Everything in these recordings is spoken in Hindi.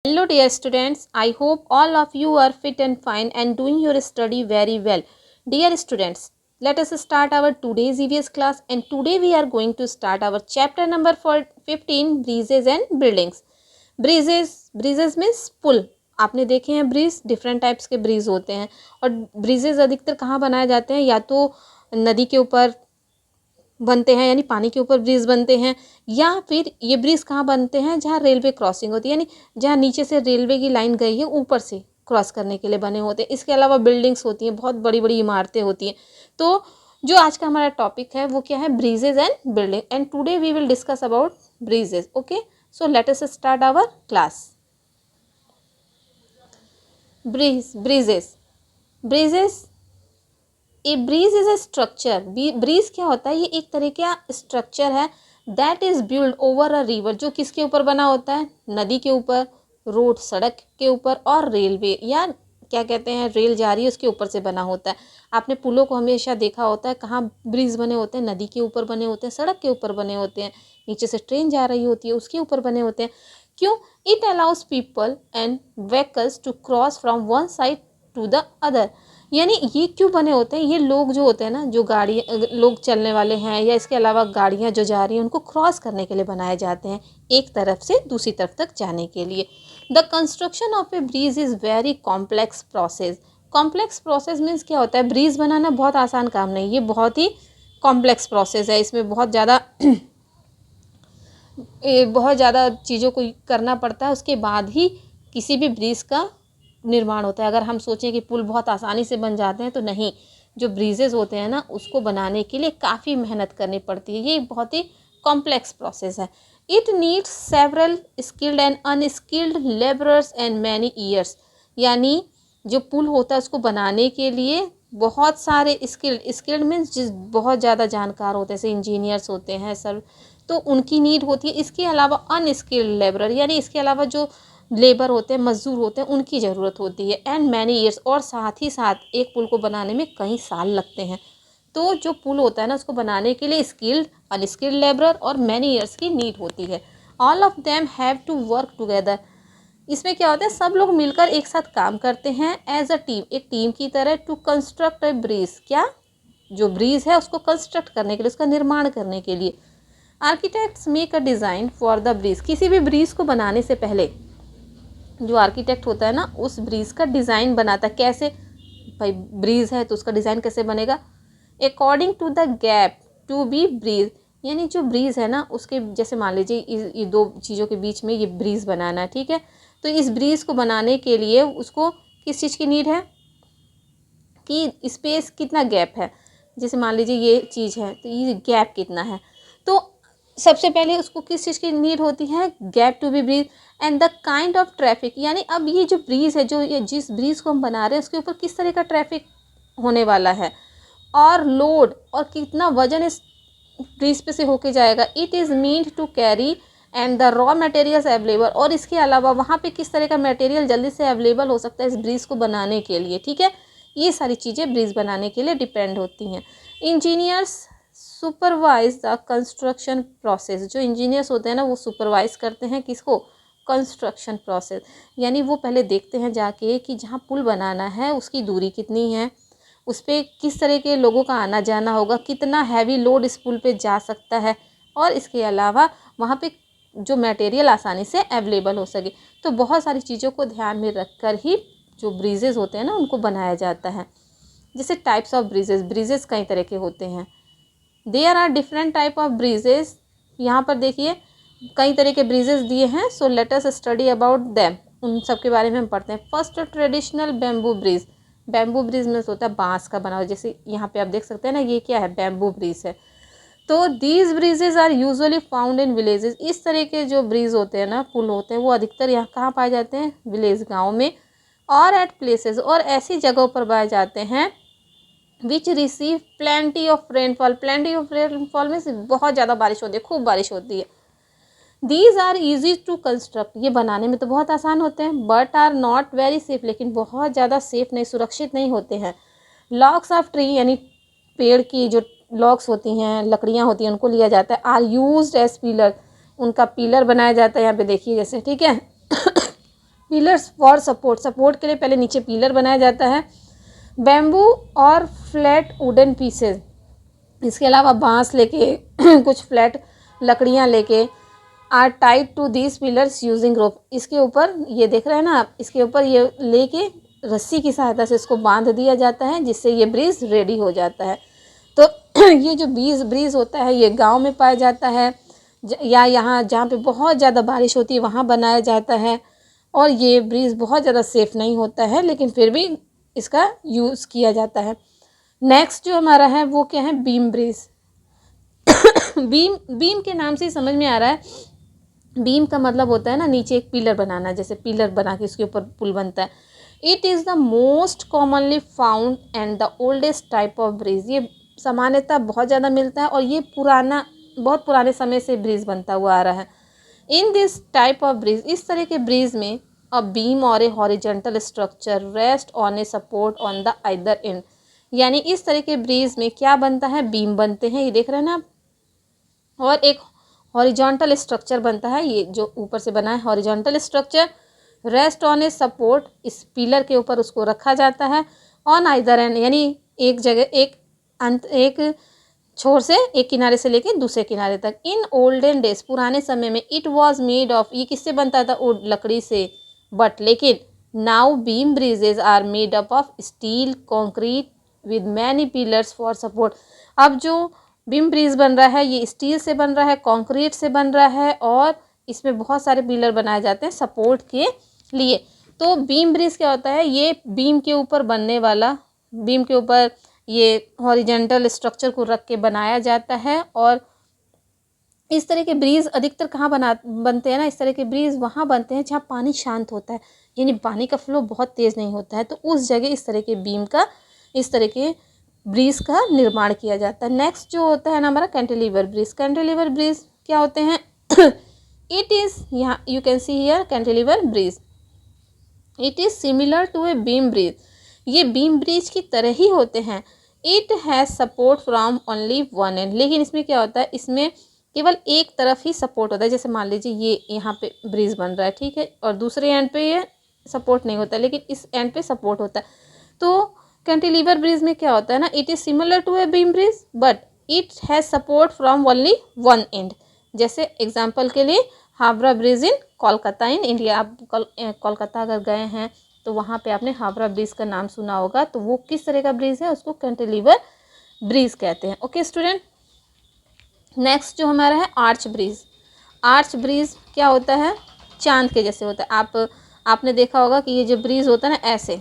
Hello dear students, I hope all of you are fit and fine and doing your study very well. Dear students, let us start our today's EVS class, and today we are going to start our chapter number 15, breezes and buildings. Breezes means पुल. आपने देखे हैं ब्रीज, डिफरेंट टाइप्स के ब्रीज होते हैं और ब्रीजेस अधिकतर कहाँ बनाए जाते हैं, या तो नदी के ऊपर बनते हैं यानी पानी के ऊपर ब्रिज बनते हैं, या फिर ये ब्रिज कहाँ बनते हैं जहाँ रेलवे क्रॉसिंग होती है, यानी जहाँ नीचे से रेलवे की लाइन गई है ऊपर से क्रॉस करने के लिए बने होते हैं. इसके अलावा बिल्डिंग्स होती हैं, बहुत बड़ी बड़ी इमारतें होती हैं. तो जो आज का हमारा टॉपिक है वो क्या है, bridges and building, and today we will discuss about bridges. Okay, so let us start our class. Bridges. A bridge is a structure. Bridge क्या होता है, ये एक तरह का स्ट्रक्चर है that is build over a river. जो किसके ऊपर बना होता है, नदी के ऊपर, रोड सड़क के ऊपर, और रेलवे या क्या कहते हैं रेल जा रही है उसके ऊपर से बना होता है. आपने पुलों को हमेशा देखा होता है, कहाँ ब्रिज बने होते हैं, नदी के ऊपर बने होते हैं, सड़क के ऊपर बने होते हैं, नीचे से ट्रेन जा रही होती है उसके ऊपर बने होते हैं. क्यों? It allows people and vehicles to cross from one side to the other. यानी ये क्यों बने होते हैं, ये लोग जो होते हैं ना, जो गाड़ी लोग चलने वाले हैं या इसके अलावा गाड़ियाँ जो जा रही हैं उनको क्रॉस करने के लिए बनाए जाते हैं, एक तरफ से दूसरी तरफ तक जाने के लिए. The construction of A bridge is very complex process. Complex process means क्या होता है, ब्रिज बनाना बहुत आसान काम नहीं, ये बहुत ही कॉम्प्लेक्स प्रोसेस है. इसमें बहुत ज़्यादा चीज़ों को करना पड़ता है, उसके बाद ही किसी भी ब्रिज का निर्माण होता है. अगर हम सोचें कि पुल बहुत आसानी से बन जाते हैं तो नहीं, जो ब्रिजेस होते हैं ना उसको बनाने के लिए काफ़ी मेहनत करनी पड़ती है. ये बहुत ही कॉम्प्लेक्स प्रोसेस है. It needs several skilled and unskilled labourers and many years. यानी जो पुल होता है उसको बनाने के लिए बहुत सारे स्किल्ड मीन्स जिस बहुत ज़्यादा जानकार होते हैं, जैसे इंजीनियर्स होते हैं सर, तो उनकी नीड होती है. इसके अलावा अनस्किल्ड लेबरर, यानी इसके अलावा जो लेबर होते हैं, मजदूर होते हैं, उनकी ज़रूरत होती है. एंड मैनी ईयर्स, और साथ ही साथ एक पुल को बनाने में कई साल लगते हैं. तो जो पुल होता है ना उसको बनाने के लिए स्किल्ड, अनस्किल्ड लेबरर और मैनी ईयर्स की नीड होती है. All of them have to work together. इसमें क्या होता है, सब लोग मिलकर एक साथ काम करते हैं एज अ टीम, एक टीम की तरह, टू कंस्ट्रक्ट ए ब्रिज. क्या? जो ब्रिज है उसको कंस्ट्रक्ट करने के लिए, उसका निर्माण करने के लिए. Architects make a design for the bridge. किसी भी ब्रिज को बनाने से पहले जो आर्किटेक्ट होता है ना उस ब्रिज का डिज़ाइन बनाता है. कैसे भाई, ब्रिज है तो उसका डिज़ाइन कैसे बनेगा, according to the gap to be bridge. यानी जो ब्रिज है ना उसके, जैसे मान लीजिए ये दो चीज़ों के बीच में ये ब्रिज बनाना है, ठीक है, तो इस ब्रिज को बनाने के लिए उसको किस चीज़ की नीड है कि स्पेस कितना गैप है. जैसे मान लीजिए ये चीज़ है तो ये गैप कितना है, तो सबसे पहले उसको किस चीज़ की नीड होती है, gap to be bridge. And the kind of traffic, यानी अब ये जो ब्रिज है, जो ये जिस ब्रिज को हम बना रहे हैं उसके ऊपर किस तरह का ट्रैफिक होने वाला है, और लोड और कितना वजन इस ब्रिज पे से होके जाएगा. It is meant to carry and the raw materials available. और इसके अलावा वहाँ पे किस तरह का मटेरियल जल्दी से अवेलेबल हो सकता है इस ब्रिज को बनाने के लिए, ठीक है. ये सारी चीज़ें ब्रिज बनाने के लिए डिपेंड होती हैं. Engineers supervise the construction process. जो इंजीनियर्स होते हैं ना वो सुपरवाइज करते हैं किसको, कंस्ट्रक्शन प्रोसेस. यानी वो पहले देखते हैं जाके कि जहाँ पुल बनाना है उसकी दूरी कितनी है, उस पर किस तरह के लोगों का आना जाना होगा, कितना हैवी लोड इस पुल पे जा सकता है, और इसके अलावा वहाँ पे जो मटेरियल आसानी से अवेलेबल हो सके. तो बहुत सारी चीज़ों को ध्यान में रख कर ही जो ब्रिजेज़ होते हैं ना उनको बनाया जाता है. जैसे टाइप्स ऑफ ब्रिजेज़ कई तरह के होते हैं. There are different type of bridges. यहाँ पर देखिए कई तरह के ब्रिजेज़ दिए हैं. So let us study about them. उन सब के बारे में हम पढ़ते हैं. First, traditional bamboo bridge. Bamboo bridge में होता है बांस का बना हुआ, जैसे यहाँ पे आप देख सकते हैं ना, ये क्या है, बैम्बू ब्रिज है. तो these bridges are usually found in villages. इस तरह के जो ब्रिज होते हैं ना, पुल होते हैं, वो अधिकतर यहाँ कहाँ पाए जाते हैं, विलेज, गाँव में, और एट प्लेसेस, और ऐसी जगहों पर पाए जाते हैं which receive plenty of rainfall. Plenty of rainfall में बहुत ज़्यादा बारिश होती है, खूब बारिश होती है. These are easy to construct. ये बनाने में तो बहुत आसान होते हैं, but are not very safe. लेकिन बहुत ज़्यादा सेफ नहीं, सुरक्षित नहीं होते हैं. लॉग्स ऑफ ट्री, यानी पेड़ की जो लॉग्स होती हैं, लकड़ियाँ होती हैं, उनको लिया जाता है. Are used as pillar. उनका पिलर बनाया जाता है, यहाँ पे देखिए जैसे, ठीक है. पिलर्स फॉर सपोर्ट, सपोर्ट के लिए पहले नीचे पिलर बनाया जाता है। बैम्बू और फ्लैट वुडन पीसेस, इसके अलावा बांस लेके कुछ फ्लैट लकड़ियाँ लेके are tied to these pillars using rope, इसके ऊपर ये देख रहे हैं ना आप, इसके ऊपर ये लेके रस्सी की सहायता से इसको बांध दिया जाता है, जिससे ये ब्रिज रेडी हो जाता है। तो ये जो ब्रिज होता है ये गांव में पाया जाता है या यहाँ जहाँ पे बहुत ज़्यादा बारिश होती है वहाँ बनाया जाता है। और ये ब्रिज बहुत ज़्यादा सेफ़ नहीं होता है, लेकिन फिर भी इसका यूज़ किया जाता है। नेक्स्ट जो हमारा है वो क्या है, बीम ब्रिज। बीम के नाम से ही समझ में आ रहा है, बीम का मतलब होता है ना नीचे एक पिलर बनाना, जैसे पिलर बना के उसके ऊपर पुल बनता है। It is the most commonly found and the oldest type of bridge, ये सामान्यतः बहुत ज़्यादा मिलता है और ये बहुत पुराने समय से ब्रिज बनता हुआ आ रहा है। In this type of bridge, इस तरह के ब्रिज में अ बीम और ए horizontal structure rest on a support on the either and, यानी इस तरह के ब्रिज में क्या बनता है, बीम बनते हैं, ये देख रहे हैं ना आप, और एक हॉरिजॉन्टल स्ट्रक्चर बनता है, ये जो ऊपर से बना है horizontal structure, rest on a support, इस पिलर के ऊपर उसको रखा जाता है, ऑन आइदर एंड, यानी एक जगह एक छोर से, एक किनारे से लेके दूसरे किनारे तक। इन ओल्डन डेज, पुराने समय में, इट वॉज मेड ऑफ, ये किससे बनता था, लकड़ी से, बट लेकिन now beam bridges are made up of steel concrete with many pillars for support. अब जो बीम ब्रिज बन रहा है ये स्टील से बन रहा है, कंक्रीट से बन रहा है, और इसमें बहुत सारे पिलर बनाए जाते हैं सपोर्ट के लिए। तो बीम ब्रिज क्या होता है, ये बीम के ऊपर बनने वाला, बीम के ऊपर ये हॉरिजॉन्टल स्ट्रक्चर को रख के बनाया जाता है। और इस तरह के ब्रिज अधिकतर कहाँ बनते हैं ना, इस तरह के ब्रिज वहाँ बनते हैं जहाँ पानी शांत होता है, यानी पानी का फ्लो बहुत तेज़ नहीं होता है, तो उस जगह इस तरह के बीम का, इस तरह के ब्रिज का निर्माण किया जाता है। नेक्स्ट जो होता है ना हमारा कैंटिलीवर ब्रिज। कैंटिलीवर ब्रिज क्या होते हैं, इट इज़, यहाँ you can see here cantilever bridge, it is similar to a beam bridge, ये बीम ब्रिज की तरह ही होते हैं। It has support from only one end, लेकिन इसमें क्या होता है, इसमें केवल एक तरफ ही सपोर्ट होता है। जैसे मान लीजिए ये यहाँ पे ब्रिज बन रहा है, ठीक है, और दूसरे एंड पे ये सपोर्ट नहीं होता, लेकिन इस एंड पे सपोर्ट होता है। तो कैंटिलीवर ब्रिज में क्या होता है ना, it is similar to a beam bridge but it has support from only one end. जैसे एग्जाम्पल के लिए Howrah bridge in Kolkata in India, आप कोलकाता अगर गए हैं तो वहाँ पे आपने हावड़ा ब्रिज का नाम सुना होगा, तो वो किस तरह का ब्रिज है, उसको कैंटिलीवर ब्रिज कहते हैं। ओके स्टूडेंट, नेक्स्ट जो हमारा है आर्च ब्रिज। आर्च ब्रिज क्या होता है, चांद के जैसे होता है। आपने देखा होगा कि ये जो ब्रिज होता है ना, ऐसे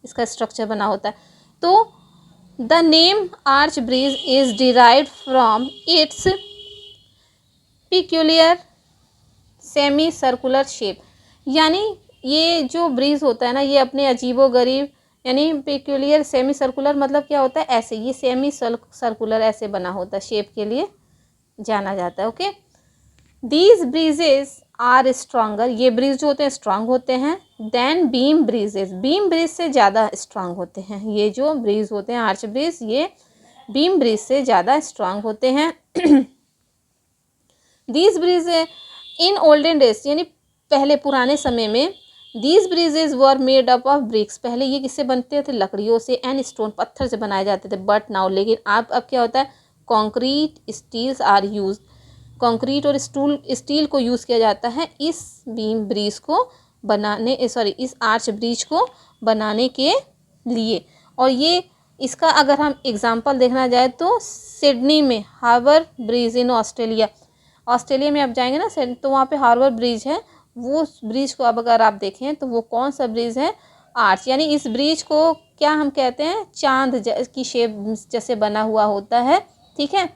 इसका स्ट्रक्चर बना होता है। तो the name arch bridge is derived from its peculiar semi circular shape, यानी ये जो ब्रिज होता है ना, ये अपने अजीबोगरीब, यानी पेक्यूलियर सेमी सर्कुलर मतलब क्या होता है, ऐसे, ये सेमी सर्कुलर ऐसे बना होता है, शेप के लिए जाना जाता है। Okay, these bridges are stronger, ये ब्रिज जो होते हैं स्ट्रांग होते हैं, then beam bridges, beam bridge से ज़्यादा स्ट्रांग होते हैं। ये जो ब्रिज होते हैं आर्च ब्रिज, ये बीम ब्रिज से ज़्यादा स्ट्रांग होते हैं। These bridge in olden days, यानी पहले पुराने समय में, these bridges were made up of BRICS, पहले ये किससे बनते थे, लकड़ियों से, एंड स्टोन, पत्थर से बनाए जाते थे। बट नाउ, लेकिन अब क्या होता है, concrete steels are use, concrete और स्टील को यूज़ किया जाता है इस बीम ब्रिज को बनाने, इस आर्च ब्रिज को बनाने के लिए। और ये इसका अगर हम एग्जांपल देखना जाए तो सिडनी में हार्बर ब्रिज इन ऑस्ट्रेलिया में आप जाएंगे ना, तो वहाँ पे हार्बर ब्रिज है, वो ब्रिज को अब अगर आप देखें तो वो कौन सा ब्रिज है, आर्च, यानी इस ब्रिज को क्या हम कहते हैं, चांद की शेप जैसे बना हुआ होता है, ठीक है।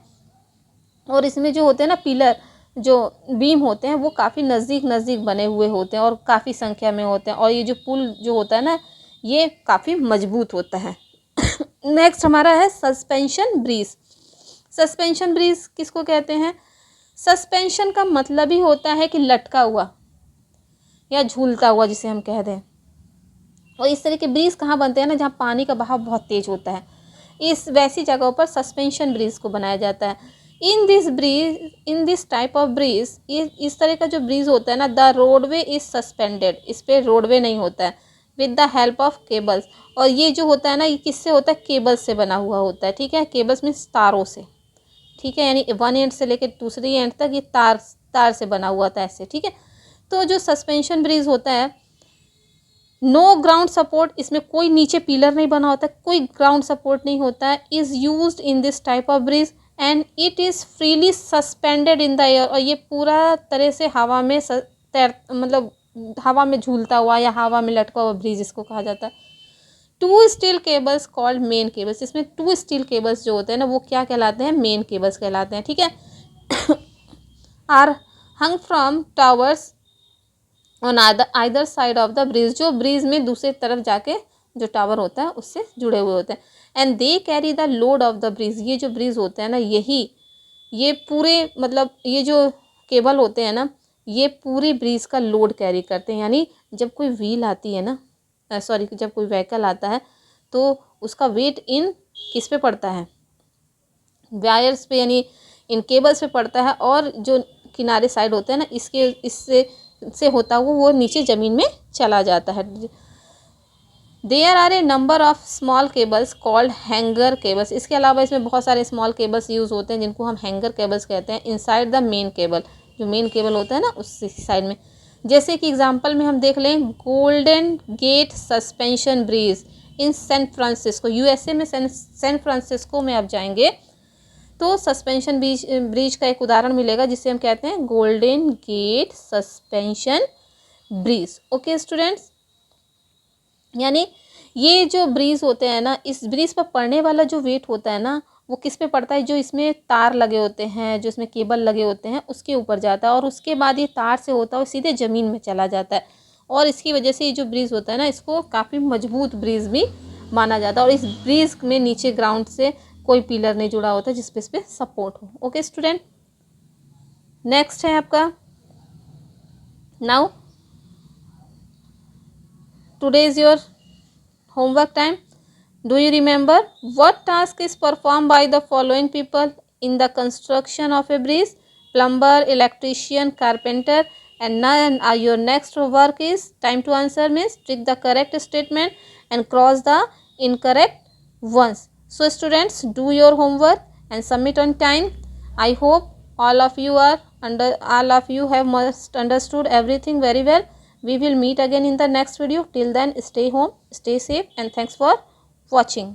और इसमें जो होते हैं ना पिलर, जो बीम होते हैं, वो काफ़ी नज़दीक बने हुए होते हैं और काफ़ी संख्या में होते हैं, और ये जो पुल जो होता है ना, ये काफ़ी मजबूत होता है। नेक्स्ट हमारा है सस्पेंशन ब्रिज। सस्पेंशन ब्रिज किसको कहते हैं, सस्पेंशन का मतलब ही होता है कि लटका हुआ या झूलता हुआ, जिसे हम कह दें। और इस तरह के ब्रिज कहाँ बनते हैं ना, जहाँ पानी का बहाव बहुत तेज होता है, इस वैसी जगहों पर सस्पेंशन ब्रिज को बनाया जाता है। In this type of bridge, ये इस तरह का जो ब्रीज होता है ना, द रोडवे इज सस्पेंडेड, इस पर रोडवे नहीं होता है, with the help of cables. और ये जो होता है ना, ये किससे होता है, केबल्स से बना हुआ होता है, ठीक है। केबल्स मीन्स तारों से, ठीक है, यानी वन एंड से लेकर दूसरी एंड तक ये तार से बना हुआ था ऐसे, ठीक है। तो जो सस्पेंशन ब्रिज होता है, नो ग्राउंड सपोर्ट, इसमें कोई नीचे पिलर नहीं बना होता, कोई ग्राउंड सपोर्ट नहीं होता है, is used in this type of bridge and it is freely suspended in the air. और ये पूरा तरह से हवा में मतलब हवा में झूलता हुआ या हवा में लटका हुआ ब्रिज इसको कहा जाता है। Two steel cables called main cables, इसमें टू स्टील केबल्स जो होते हैं ना, वो क्या कहलाते हैं, मेन केबल्स कहलाते हैं, ठीक है। Are hung from towers on either side of the bridge, जो ब्रिज में दूसरी तरफ जाके जो टावर होता है उससे जुड़े हुए होते हैं। And they carry the load of the bridge, ये जो ब्रिज होते हैं ना, ये पूरे मतलब ये जो केबल होते हैं ना, ये पूरी ब्रिज का लोड कैरी करते हैं। यानी जब कोई व्हील आती है ना, जब कोई व्हीकल आता है तो उसका वेट इन किस पे पड़ता है, वायर्स पे, यानी इन केबल्स पे पड़ता है। और जो किनारे साइड होते हैं ना, इससे होता हुआ वो नीचे ज़मीन में चला जाता है। There are a number of small cables called hanger cables, इसके अलावा इसमें बहुत सारे स्मॉल केबल्स यूज़ होते हैं जिनको हम हैंगर केबल्स कहते हैं, इनसाइड द मेन केबल, जो मेन केबल होता है ना उस साइड में। जैसे कि एग्जांपल में हम देख लें, Golden Gate suspension bridge in San Francisco, USA में सैन फ्रांसिस्को में आप जाएंगे तो सस्पेंशन ब्रिज का एक उदाहरण मिलेगा जिसे हम कहते हैं Golden Gate suspension bridge. Okay students, यानी ये जो ब्रिज होते हैं ना, इस ब्रिज पर पड़ने वाला जो वेट होता है ना, वो किस पे पड़ता है, जो इसमें तार लगे होते हैं, जो इसमें केबल लगे होते हैं उसके ऊपर जाता है, और उसके बाद ये तार से होता है और सीधे ज़मीन में चला जाता है। और इसकी वजह से ये जो ब्रिज होता है ना, इसको काफ़ी मजबूत ब्रिज भी माना जाता है। और इस ब्रिज में नीचे ग्राउंड से कोई पिलर नहीं जुड़ा होता जिस पे इस पर सपोर्ट हो। ओके स्टूडेंट, नेक्स्ट है आपका now today is your homework time. Do you remember what task is performed by the following people in the construction of a bridge? Plumber, electrician, carpenter, and now your next work is time to answer means tick the correct statement and cross the incorrect ones. So students, do your homework and submit on time. I hope all of you have must understood everything very well. We will meet again in the next video. Till then, stay home, stay safe, and thanks for watching.